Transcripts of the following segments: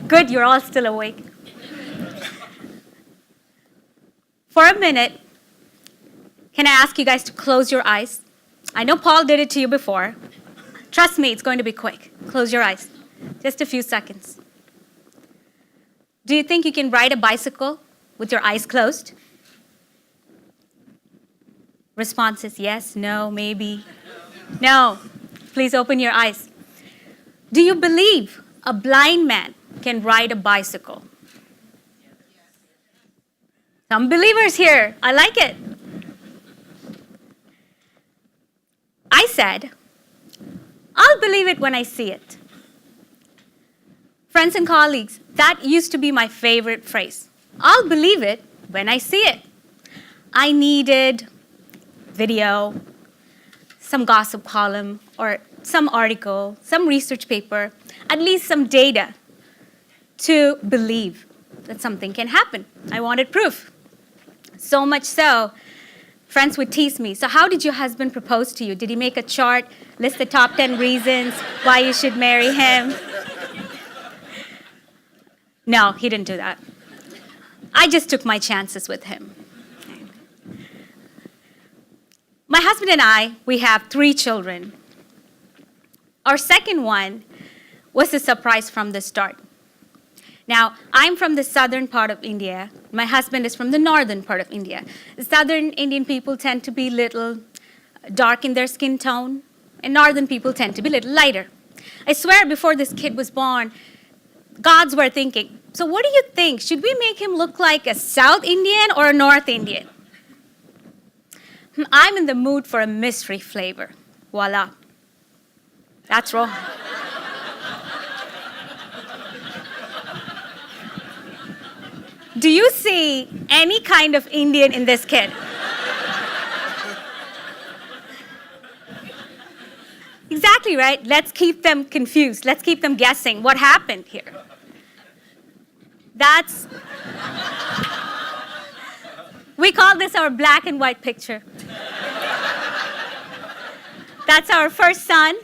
Good, you're all still awake. For a minute, can I ask you guys to close your eyes? I know Paul did it to you before. Trust me, it's going to be quick. Close your eyes. Just a few seconds. Do you think you can ride a bicycle with your eyes closed? Response is yes, no, maybe. No. Please open your eyes. Do you believe a blind man can ride a bicycle? Some believers here. I like it. I said, I'll believe it when I see it. Friends and colleagues, that used to be my favorite phrase. I'll believe it when I see it. I needed video, some gossip column, or some article, some research paper, at least some data to believe that something can happen. I wanted proof. So much so, friends would tease me. So how did your husband propose to you? Did he make a chart, list the top 10 reasons why you should marry him? No, he didn't do that. I just took my chances with him. My husband and I, we have 3 children. Our second one was a surprise from the start. Now, I'm from the southern part of India. My husband is from the northern part of India. The southern Indian people tend to be little dark in their skin tone, and northern people tend to be a little lighter. I swear before this kid was born, gods were thinking, so what do you think? Should we make him look like a South Indian or a North Indian? I'm in the mood for a mystery flavor. Voila. That's Rohan. Do you see any kind of Indian in this kid? Exactly, right? Let's keep them confused. Let's keep them guessing what happened here. We call this our black and white picture. That's our first son.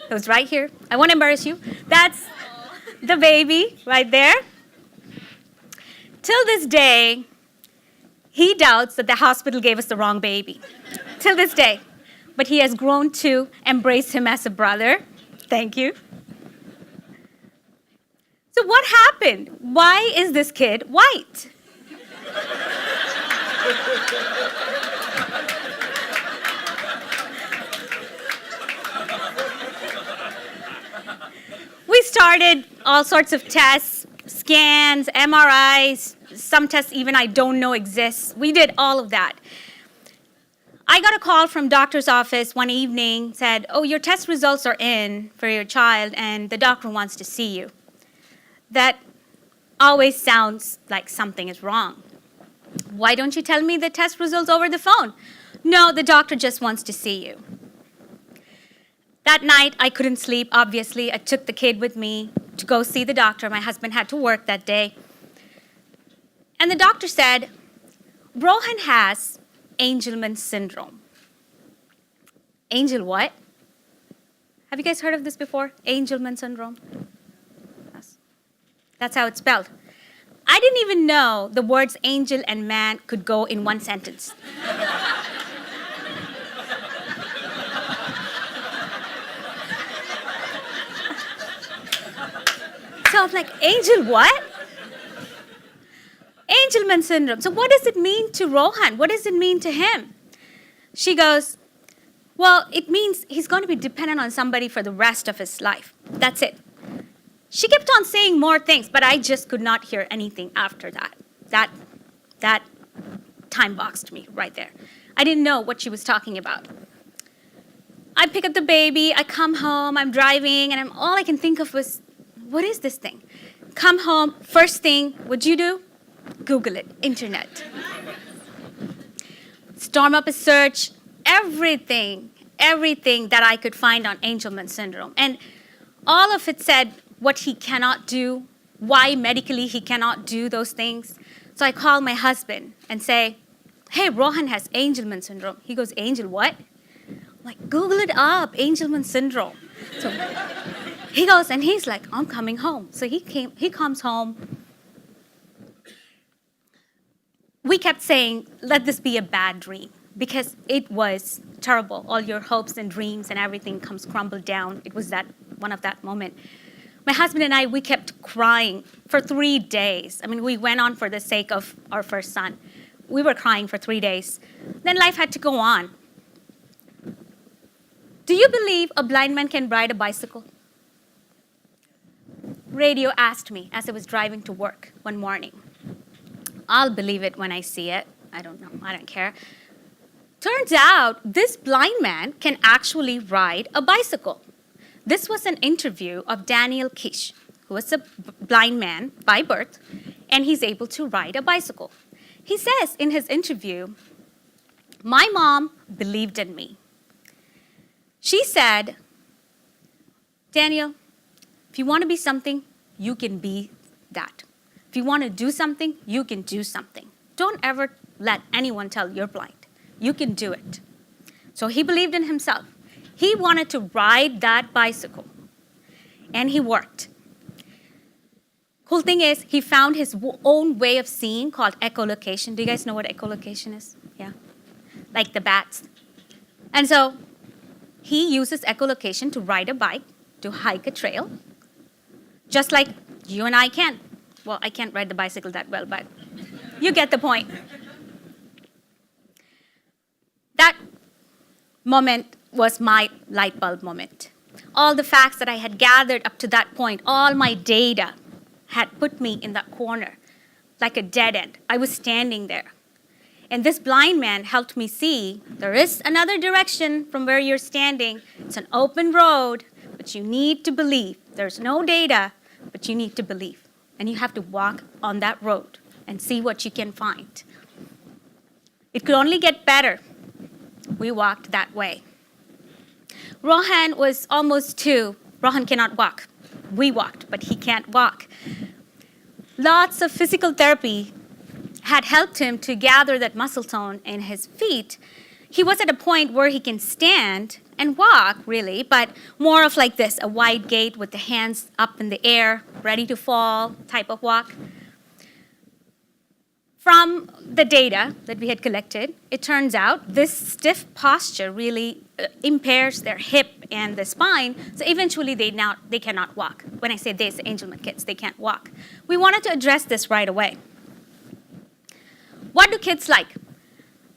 It was right here. I won't embarrass you. That's the baby right there. Till this day, he doubts that the hospital gave us the wrong baby. Till this day. But he has grown to embrace him as a brother. Thank you. So what happened? Why is this kid white? We started all sorts of tests, scans, MRIs, some tests even I don't know exist. We did all of that. I got a call from doctor's office one evening, said, oh, your test results are in for your child and the doctor wants to see you. That always sounds like something is wrong. Why don't you tell me the test results over the phone? No, the doctor just wants to see you. That night, I couldn't sleep, obviously. I took the kid with me to go see the doctor. My husband had to work that day. And the doctor said, Rohan has Angelman syndrome. Angel what? Have you guys heard of this before? Angelman syndrome? Yes. That's how it's spelled. I didn't even know the words angel and man could go in one sentence. So I'm like, angel what? Angelman syndrome. So what does it mean to Rohan? What does it mean to him? She goes, well, it means he's going to be dependent on somebody for the rest of his life. That's it. She kept on saying more things, but I just could not hear anything after that. That time boxed me right there. I didn't know what she was talking about. I pick up the baby, I come home, I'm driving, and all I can think of was, what is this thing? Come home, first thing, what'd you do? Google it, internet. Storm up a search, everything that I could find on Angelman syndrome. And all of it said what he cannot do, why medically he cannot do those things. So I call my husband and say, hey, Rohan has Angelman syndrome. He goes, Angel what? I'm like, Google it up, Angelman syndrome. So He goes and he's like, I'm coming home. So he comes home. We kept saying, let this be a bad dream, because it was terrible. All your hopes and dreams and everything comes crumbled down. It was one of that moment. My husband and I, we kept crying for 3 days. I mean, we went on for the sake of our first son. We were crying for 3 days. Then life had to go on. Do you believe a blind man can ride a bicycle? Radio asked me as I was driving to work one morning. I'll believe it when I see it. I don't know. I don't care. Turns out this blind man can actually ride a bicycle. This was an interview of Daniel Kish, who was a blind man by birth, and he's able to ride a bicycle. He says in his interview, my mom believed in me. She said, Daniel, if you want to be something, you can be that. If you want to do something, you can do something. Don't ever let anyone tell you're blind. You can do it. So he believed in himself. He wanted to ride that bicycle, and he worked. Cool thing is, he found his own way of seeing called echolocation. Do you guys know what echolocation is? Yeah, like the bats. And so he uses echolocation to ride a bike, to hike a trail, just like you and I can. Well, I can't ride the bicycle that well, but you get the point. That moment was my light bulb moment. All the facts that I had gathered up to that point, all my data had put me in that corner, like a dead end. I was standing there. And this blind man helped me see there is another direction from where you're standing. It's an open road, but you need to believe. There's no data, but you need to believe. And you have to walk on that road and see what you can find. It could only get better. We walked that way. Rohan was almost 2. Rohan cannot walk. We walked, but he can't walk. Lots of physical therapy had helped him to gather that muscle tone in his feet. He was at a point where he can stand and walk, really, but more of like this, a wide gait with the hands up in the air, ready to fall type of walk. From the data that we had collected, it turns out this stiff posture really impairs their hip and the spine, so eventually they cannot walk. When I say this, Angelman kids, they can't walk. We wanted to address this right away. What do kids like?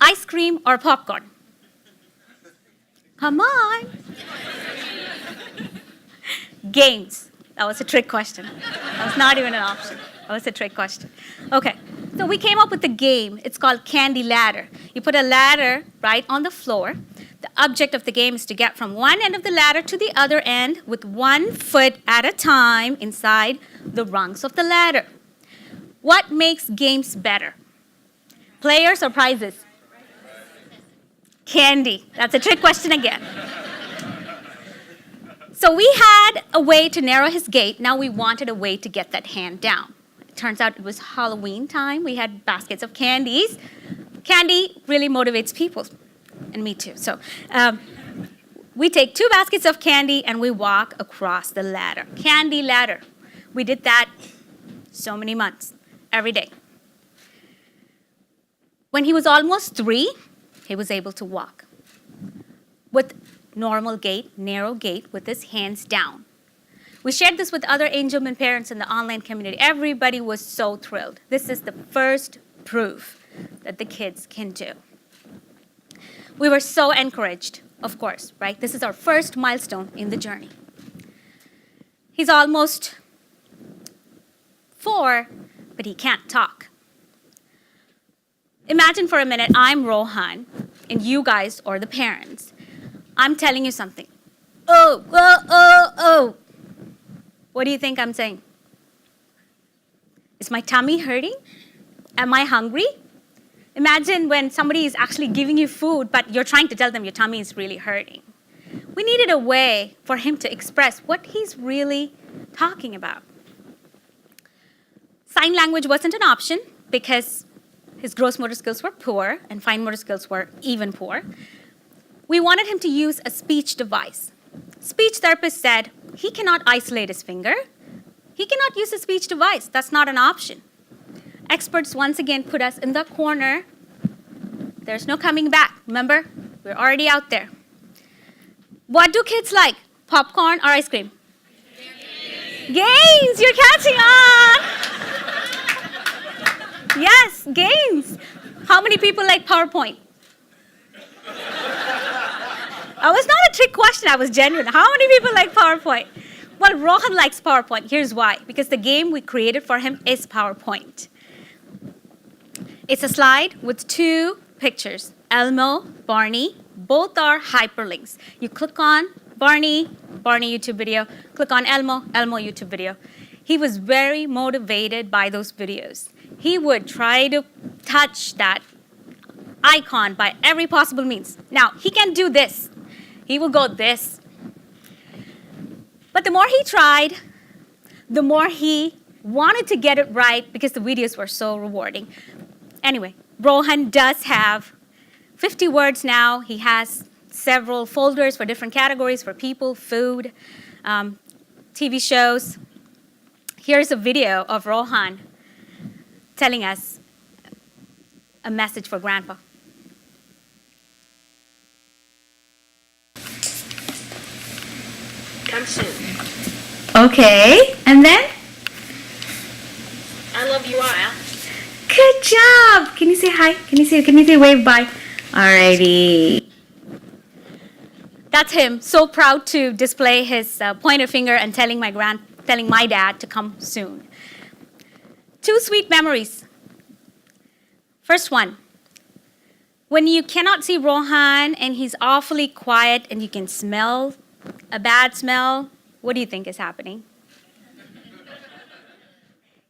Ice cream or popcorn? Come on. Games. That was a trick question. That was not even an option. That was a trick question. Okay, so we came up with a game. It's called Candy Ladder. You put a ladder right on the floor. The object of the game is to get from one end of the ladder to the other end with 1 foot at a time inside the rungs of the ladder. What makes games better? Players or prizes? Candy. That's a trick question again. So we had a way to narrow his gait. Now we wanted a way to get that hand down. It turns out it was Halloween time. We had baskets of candies. Candy really motivates people, and me too. So we take 2 baskets of candy and we walk across the ladder. Candy ladder. We did that so many months, every day. When he was almost 3, he was able to walk with normal gait, narrow gait, with his hands down. We shared this with other Angelman parents in the online community. Everybody was so thrilled. This is the first proof that the kids can do. We were so encouraged, of course, right? This is our first milestone in the journey. He's almost 4, but he can't talk. Imagine for a minute, I'm Rohan, and you guys are the parents. I'm telling you something. Oh, oh, oh, oh. What do you think I'm saying? Is my tummy hurting? Am I hungry? Imagine when somebody is actually giving you food, but you're trying to tell them your tummy is really hurting. We needed a way for him to express what he's really talking about. Sign language wasn't an option because his gross motor skills were poor and fine motor skills were even poor. We wanted him to use a speech device. Speech therapist said, he cannot isolate his finger. He cannot use a speech device. That's not an option. Experts once again put us in the corner. There's no coming back. Remember, we're already out there. What do kids like? Popcorn or ice cream? Games, you're catching on. Yes, games. How many people like PowerPoint? That was not a trick question, I was genuine. How many people like PowerPoint? Well, Rohan likes PowerPoint. Here's why. Because the game we created for him is PowerPoint. It's a slide with 2 pictures, Elmo, Barney. Both are hyperlinks. You click on Barney, Barney YouTube video. Click on Elmo, Elmo YouTube video. He was very motivated by those videos. He would try to touch that icon by every possible means. Now, he can do this. He will go this. But the more he tried, the more he wanted to get it right because the videos were so rewarding. Anyway, Rohan does have 50 words now. He has several folders for different categories for people, food, TV shows. Here's a video of Rohan telling us a message for Grandpa. Come soon. Okay, and then? I love you all. Good job. Can you say hi? Can you say wave bye? Alrighty. That's him, so proud to display his pointer finger and telling my dad to come soon. 2 sweet memories. First one, when you cannot see Rohan and he's awfully quiet and you can smell a bad smell, what do you think is happening?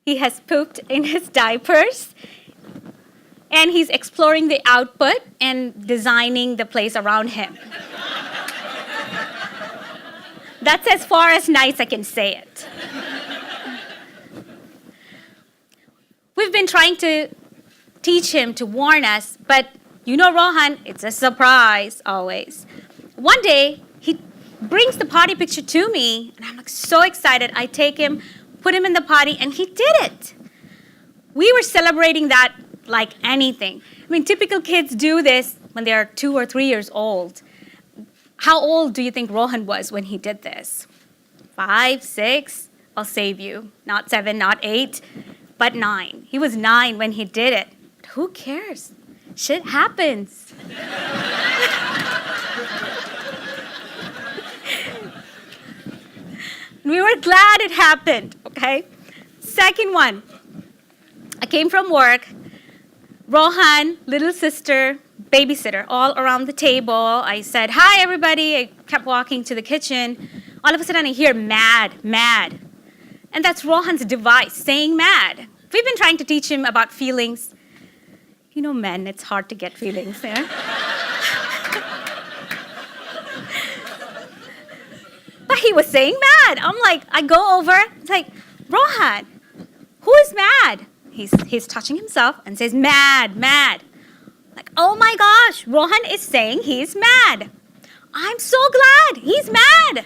He has pooped in his diapers and he's exploring the output and designing the place around him. That's as far as nice I can say it. We've been trying to teach him to warn us, but you know Rohan, it's a surprise always. One day, he brings the potty picture to me, and I'm like so excited. I take him, put him in the potty, and he did it. We were celebrating that like anything. I mean, typical kids do this when they're 2 or 3 years old. How old do you think Rohan was when he did this? 5, 6? I'll save you. Not 7, not 8, but 9. He was 9 when he did it. But who cares? Shit happens. We were glad it happened, okay? Second one, I came from work. Rohan, little sister, babysitter, all around the table. I said, hi, everybody. I kept walking to the kitchen. All of a sudden, I hear mad, mad. And that's Rohan's device, saying mad. We've been trying to teach him about feelings. You know, men, it's hard to get feelings there. But he was saying mad. I'm like, I go over, it's like, Rohan, who is mad? He's touching himself and says, mad, mad. Like, oh my gosh, Rohan is saying he's mad. I'm so glad he's mad.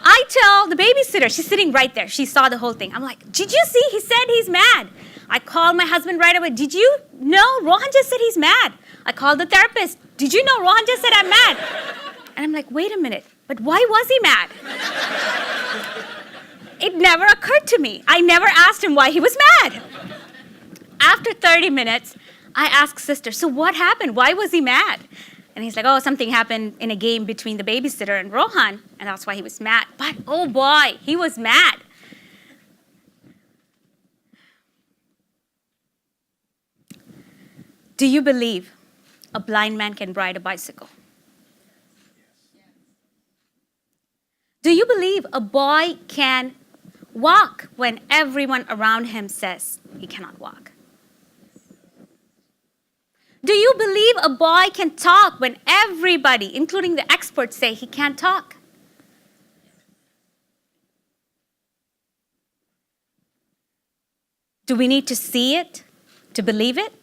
I tell the babysitter, she's sitting right there. She saw the whole thing. I'm like, did you see? He said he's mad. I called my husband right away. Did you know? Rohan just said he's mad. I called the therapist. Did you know? Rohan just said I'm mad. And I'm like, wait a minute. But why was he mad? It never occurred to me. I never asked him why he was mad. After 30 minutes, I asked sister, so what happened? Why was he mad? And he's like, oh, something happened in a game between the babysitter and Rohan, and that's why he was mad. But, oh boy, he was mad. Do you believe a blind man can ride a bicycle? Do you believe a boy can walk when everyone around him says he cannot walk? Do you believe a boy can talk when everybody, including the experts, say he can't talk? Do we need to see it to believe it?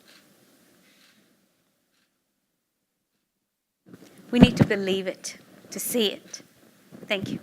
We need to believe it to see it. Thank you.